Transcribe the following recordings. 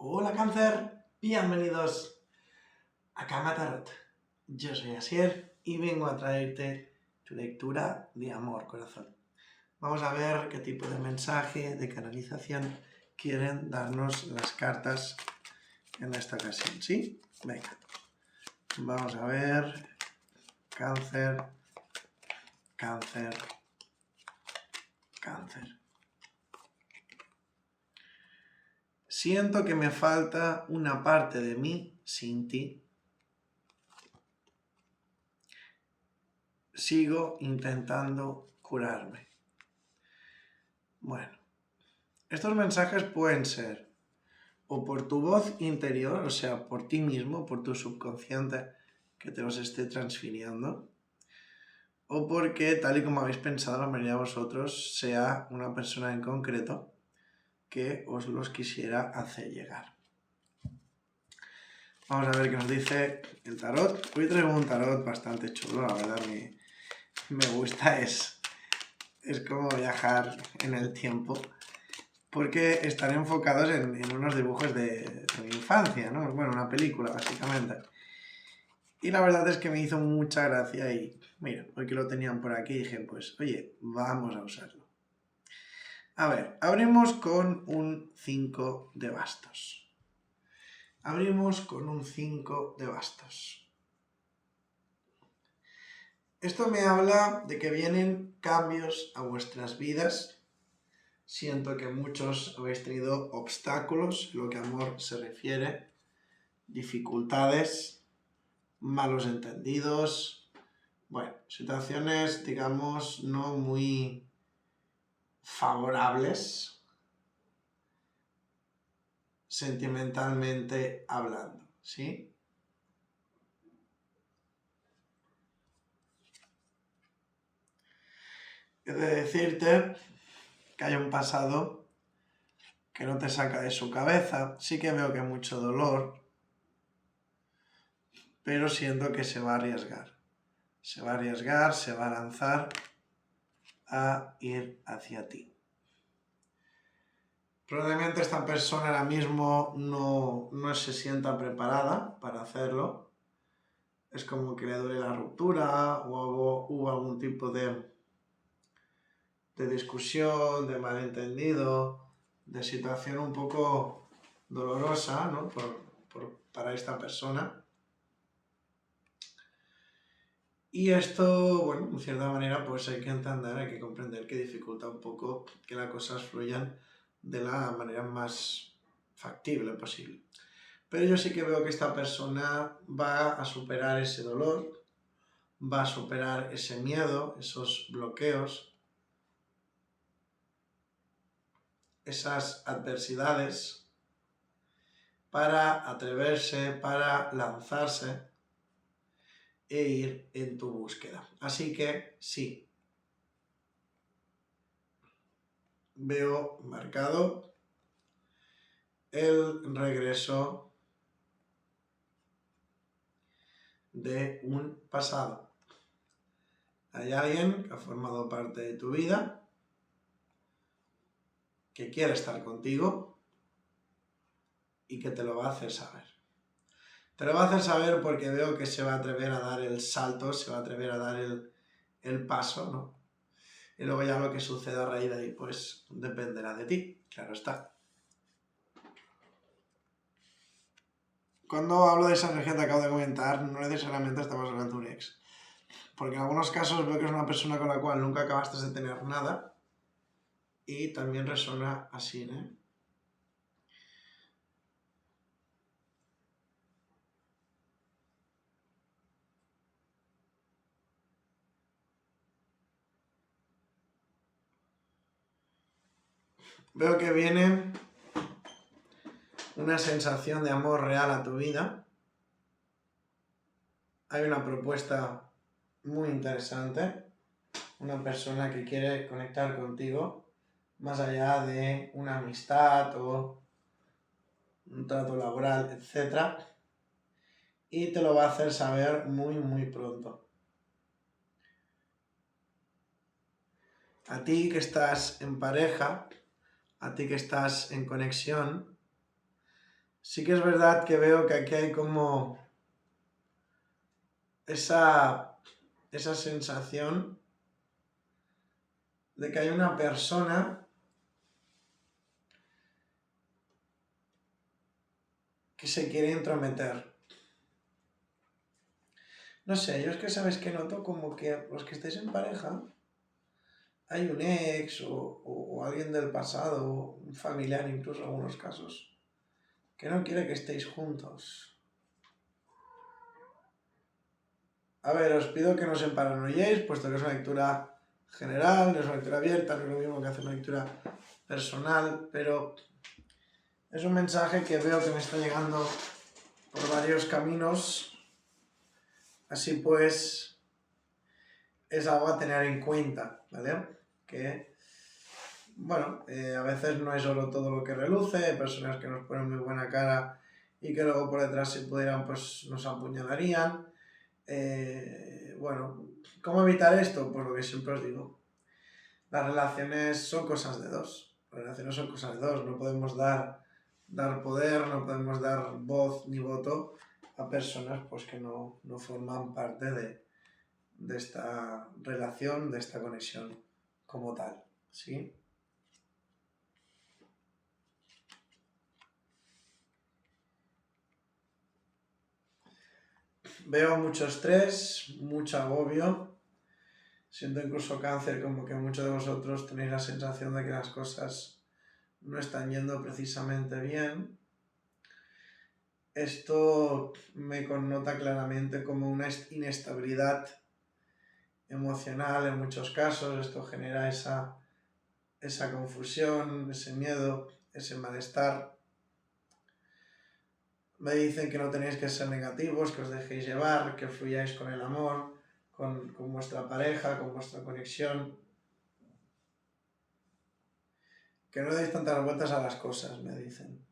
Hola Cáncer, bienvenidos a Cama Tarot. Yo soy Asier y vengo a traerte tu lectura de amor, corazón. Vamos a ver qué tipo de mensaje, de canalización quieren darnos las cartas en esta ocasión, ¿sí? Venga, vamos a ver. Cáncer, Cáncer, Cáncer. Siento que me falta una parte de mí sin ti. Sigo intentando curarme. Bueno, estos mensajes pueden ser o por tu voz interior, o sea, por ti mismo, por tu subconsciente que te los esté transfiriendo, o porque, tal y como habéis pensado la mayoría de vosotros, sea una persona en concreto que os los quisiera hacer llegar. Vamos a ver qué nos dice el tarot. Hoy traigo un tarot bastante chulo, la verdad me gusta, es como viajar en el tiempo, porque están enfocados en unos dibujos de mi infancia, ¿no? Bueno, una película, básicamente. Y la verdad es que me hizo mucha gracia y, mira, hoy que lo tenían por aquí dije, pues, oye, vamos a usarlo. A ver, abrimos con un 5 de bastos. Abrimos con un 5 de bastos. Esto me habla de que vienen cambios a vuestras vidas. Siento que muchos habéis tenido obstáculos en lo que a amor se refiere, dificultades, malos entendidos, bueno, situaciones, digamos, no muy favorables sentimentalmente hablando, ¿sí? He de decirte que hay un pasado que no te saca de su cabeza. Sí que veo que hay mucho dolor, pero siento que se va a arriesgar. Se va a arriesgar, se va a lanzar a ir hacia ti. Probablemente esta persona ahora mismo no se sienta preparada para hacerlo. Es como que le duele la ruptura o hubo algún tipo de discusión, de malentendido, de situación un poco dolorosa, ¿no? para esta persona. Y esto, bueno, en cierta manera, pues hay que entender, hay que comprender que dificulta un poco que las cosas fluyan de la manera más factible posible. Pero yo sí que veo que esta persona va a superar ese dolor, va a superar ese miedo, esos bloqueos, esas adversidades, para atreverse, para lanzarse e ir en tu búsqueda. Así que sí, veo marcado el regreso de un pasado. Hay alguien que ha formado parte de tu vida, que quiere estar contigo y que te lo va a hacer saber. Te lo va a hacer saber porque veo que se va a atrever a dar el salto, se va a atrever a dar el paso, ¿no? Y luego ya lo que suceda a raíz de ahí, pues dependerá de ti, claro está. Cuando hablo de esa energía que te acabo de comentar, no necesariamente estamos hablando de un ex. Porque en algunos casos veo que es una persona con la cual nunca acabaste de tener nada. Y también resuena así, ¿eh? Veo que viene una sensación de amor real a tu vida. Hay una propuesta muy interesante. Una persona que quiere conectar contigo más allá de una amistad o un trato laboral, etc. Y te lo va a hacer saber muy, muy pronto. A ti que estás en pareja, a ti que estás en conexión, sí que es verdad que veo que aquí hay como esa sensación de que hay una persona que se quiere entrometer. No sé, yo es que sabes que noto como que los que estáis en pareja, hay un ex o alguien del pasado, un familiar incluso en algunos casos, que no quiere que estéis juntos. A ver, os pido que no os emparanoiéis, puesto que es una lectura general, no es una lectura abierta, no es lo mismo que hacer una lectura personal, pero es un mensaje que veo que me está llegando por varios caminos, así pues es algo a tener en cuenta, ¿vale? Que, bueno, a veces no es solo todo lo que reluce, hay personas que nos ponen muy buena cara y que luego por detrás si pudieran pues nos apuñalarían. Bueno, ¿cómo evitar esto? Pues lo que siempre os digo, las relaciones son cosas de dos, las relaciones son cosas de dos, no podemos dar poder, no podemos dar voz ni voto a personas pues que no forman parte de esta relación, de esta conexión como tal, ¿sí? Veo mucho estrés, mucho agobio, siento incluso cáncer, como que muchos de vosotros tenéis la sensación de que las cosas no están yendo precisamente bien. Esto me connota claramente como una inestabilidad emocional en muchos casos. Esto genera esa confusión, ese miedo, ese malestar. Me dicen que no tenéis que ser negativos, que os dejéis llevar, que fluyáis con el amor, con vuestra pareja, con vuestra conexión. Que no deis tantas vueltas a las cosas, me dicen.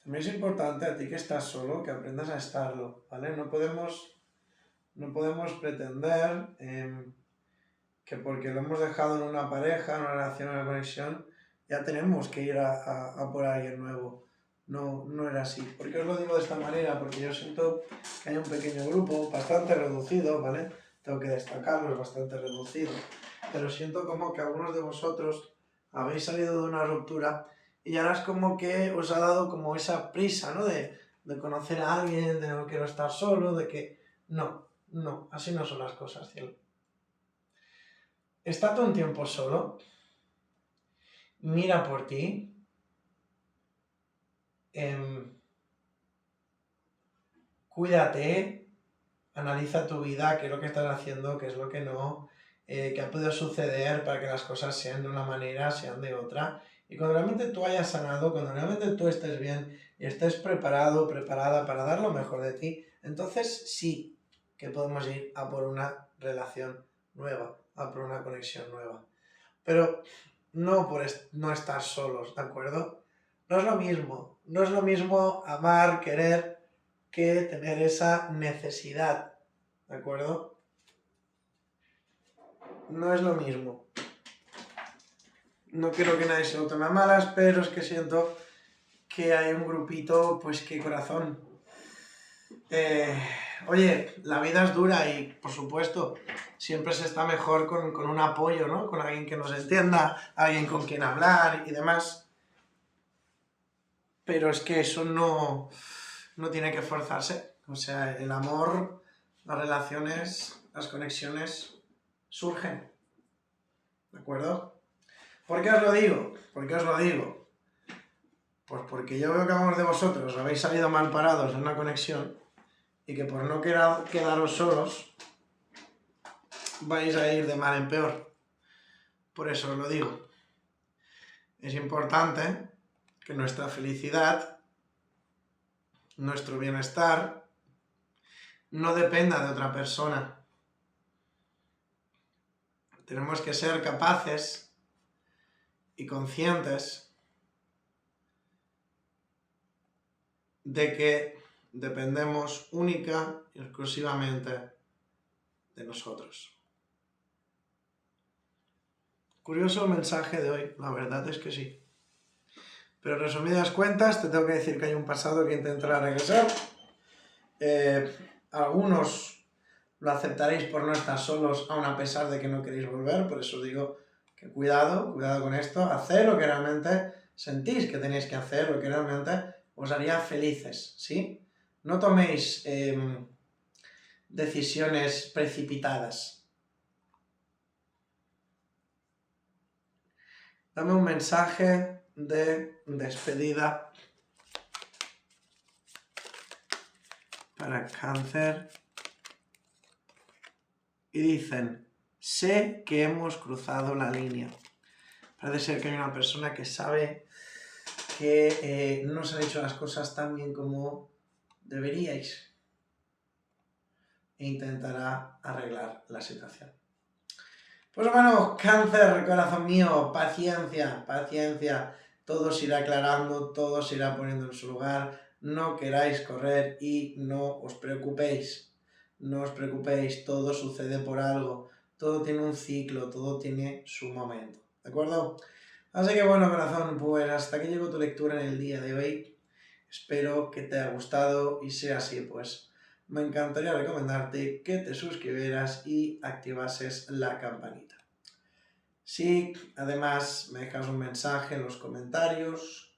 También es importante a ti que estás solo, que aprendas a estarlo, ¿vale? No podemos pretender que porque lo hemos dejado en una pareja, en una relación, en una conexión, ya tenemos que ir a por alguien nuevo. No era así. ¿Por qué os lo digo de esta manera? Porque yo siento que hay un pequeño grupo, bastante reducido, ¿vale? Tengo que destacarlo, es bastante reducido. Pero siento como que algunos de vosotros habéis salido de una ruptura y ahora es como que os ha dado como esa prisa, ¿no? De conocer a alguien, de no quiero estar solo, de que... No, así no son las cosas, cielo. Estate un tiempo solo, mira por ti, cuídate, analiza tu vida, qué es lo que estás haciendo, qué es lo que no, qué ha podido suceder para que las cosas sean de una manera, sean de otra. Y cuando realmente tú hayas sanado, cuando realmente tú estés bien y estés preparado, preparada para dar lo mejor de ti, entonces sí que podemos ir a por una relación nueva, a por una conexión nueva. Pero no por no estar solos, ¿de acuerdo? No es lo mismo amar, querer, que tener esa necesidad, ¿de acuerdo? No es lo mismo. No quiero que nadie se lo tome a malas, pero es que siento que hay un grupito, pues que corazón. Oye, la vida es dura y, por supuesto, siempre se está mejor con un apoyo, ¿no? Con alguien que nos entienda, alguien con quien hablar y demás. Pero es que eso no tiene que forzarse. O sea, el amor, las relaciones, las conexiones surgen. ¿De acuerdo? ¿Por qué os lo digo? Pues porque yo veo que algunos de vosotros habéis salido mal parados en una conexión y que por no quedaros solos vais a ir de mal en peor. Por eso os lo digo. Es importante que nuestra felicidad, nuestro bienestar, no dependa de otra persona. Tenemos que ser capaces y conscientes de que dependemos única y exclusivamente de nosotros. Curioso el mensaje de hoy, la verdad es que sí. Pero resumidas cuentas, te tengo que decir que hay un pasado que intentará regresar. Algunos lo aceptaréis por no estar solos, aun a pesar de que no queréis volver, por eso digo que cuidado con esto, haced lo que realmente sentís que tenéis que hacer, lo que realmente os haría felices, ¿sí? No toméis decisiones precipitadas. Dame un mensaje de despedida para Cáncer. Y dicen, sé que hemos cruzado la línea. Parece ser que hay una persona que sabe que no se han hecho las cosas tan bien como deberíais e intentará arreglar la situación. Pues bueno, Cáncer, corazón mío, paciencia, paciencia. Todo se irá aclarando, todo se irá poniendo en su lugar. No queráis correr y no os preocupéis. No os preocupéis, todo sucede por algo. Todo tiene un ciclo, todo tiene su momento. ¿De acuerdo? Así que bueno, corazón, pues hasta aquí llegó tu lectura en el día de hoy. Espero que te haya gustado y sea así, pues me encantaría recomendarte que te suscribieras y activases la campanita. Si además me dejas un mensaje en los comentarios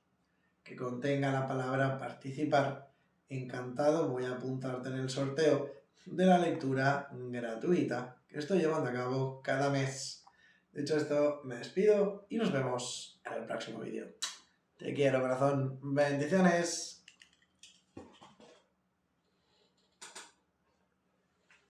que contenga la palabra participar, encantado voy a apuntarte en el sorteo de la lectura gratuita que estoy llevando a cabo cada mes. Dicho esto, me despido y nos vemos en el próximo vídeo. Te quiero, corazón. Bendiciones.